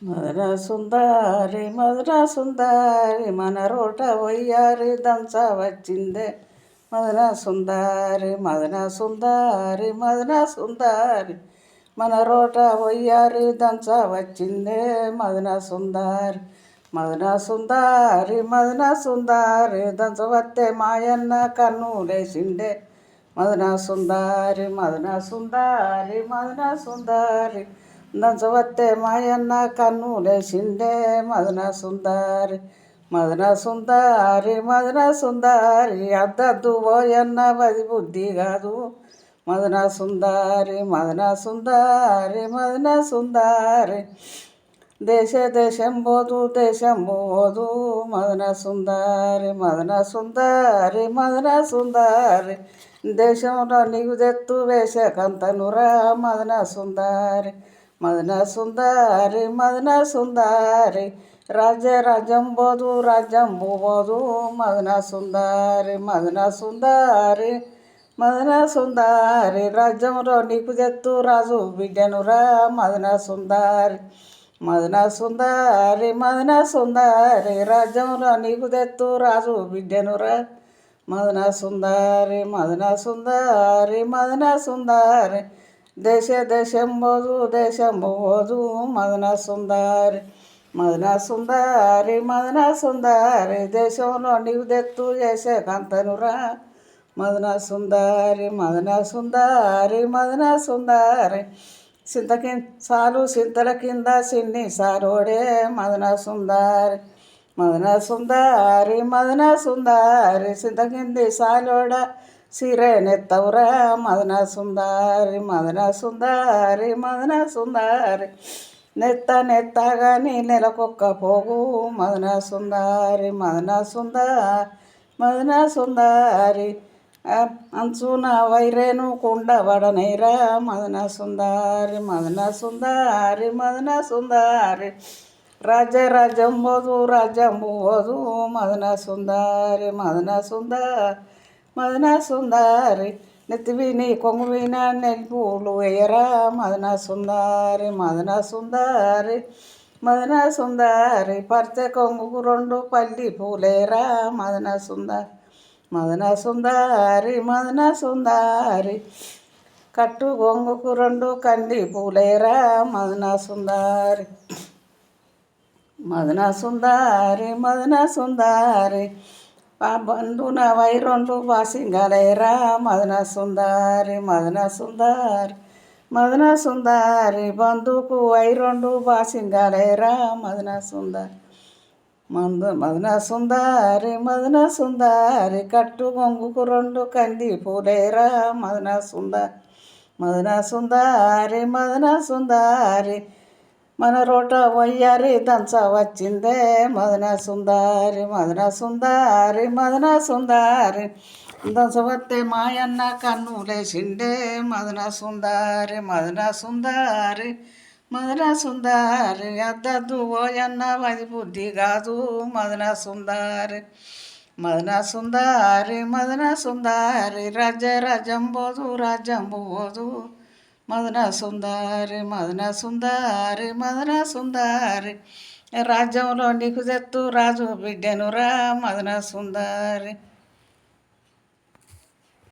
మదన సుందరి మదన సుందరి మన రోట వయ్యారి దంచ వచ్చిందే. మదన సుందరి మదన సుందరి మదన సుందరి మన రోట వయ్యారి దంచ వచ్చిందే. మదన సుందరి మదన సుందరి మదన సుందరి దంచ వస్తే మాయన్న కన్ను లేచిండే. మదన సుందరి మదన సుందరి మదన సుందరి దంచవత్తే మాయన్న కన్ను లేచిండే. మదన సుందరి మదన సుందరి మదన సుందరి అద్దద్దు పోయన్న బది బుద్ధి కాదు. మదన సుందరి మదన సుందరి మదన సుందరి దేశం పోదు దేశం పోదు. మదన సుందరి మదన సుందరి మదన సుందరి దేశంలో నీకు తెత్తు వేసకంతనురా. మదన సుందరి మదన సుందరి మదన సుందరి రాజ్యం పోదు రాజ్యం పోదు. మదన సుందరి మదన సుందరి మదన సుందరి రాజ్యంలో నీకు తెత్తు రాజు బిడ్డనురా. మదన సుందరి మదన సుందరి మదన సుందరి రాజ్యంలో నీకు తెత్తు రాజు బిడ్డనురా. మదన సుందరి మదన సుందరి మదన సుందరి దేశం పోదు. మదన సుందరి మదన సుందరి మదన సుందరి దేశంలో నీవు తెత్తు చేసే కంతనురా. మదన సుందరి మదన సుందరి మదన సుందరి సింతల కింద సిన్ని సారోడే. మదన సుందరి మదన సుందరి మదన సుందరి సింత కింది సాలోడ సిరేనెత్తవురా. మదన సుందరి మదన సుందరి మదన సుందరి నెత్తగాని నెలకొక్క పోగు. మదన సుందరి మదన సుందరి మదన సుందరి అంచున వైరేను కుండబడనైరా. మదన సుందరి మదన సుందరి మదన సుందరి రాజ్యం పోదు రాజ్యం పోదు. మదన సుందరి మదన సుందరి మదన సుందరి నెత్తివిని కొంగువిన నెల్పూలు వేయరా. మదన సుందరి మదన సుందరి మదన సుందరి పరిచే కొంగుకు 2 పల్లి పూలేరా. మదన సుందరి మదన సుందరి మదన సుందరి కట్టు గొంగుకు 2 కంది పూలేరా. మదన సుందరి మదన సుందరి మదన సుందరి బంధున వైరొండ్లు బాసింగలేరా. మదన సుందరి మదన సుందరి మదన సుందరి బంధుకు వైరొండు బాసింగలేరా. మదన సుందరి మదన సుందరి మదన సుందరి కట్టు గొంగుకు 2 కంది పూలేరా. మదన సుందరి మదన సుందరి మదన సుందరి మన రోట వయ్యారి దంచ వచ్చిందే. మదన సుందరి మదన సుందరి మదన సుందరి దంచ వస్తే మాయన్న కన్ను లేచిండే. మదన సుందరి మదన సుందరి మదన సుందరి అద్దద్దు పోయన్న వది బుద్ధి కాదు. మదన సుందరి మదన సుందరి మదన సుందరి రాజ్యం పోదు రాజ్యం పోదు. మదన సుందరి మదన సుందరి మదన సుందరి రాజ్యంలో నీకు తెత్తు రాజు బిడ్డనురా. మదన సుందరి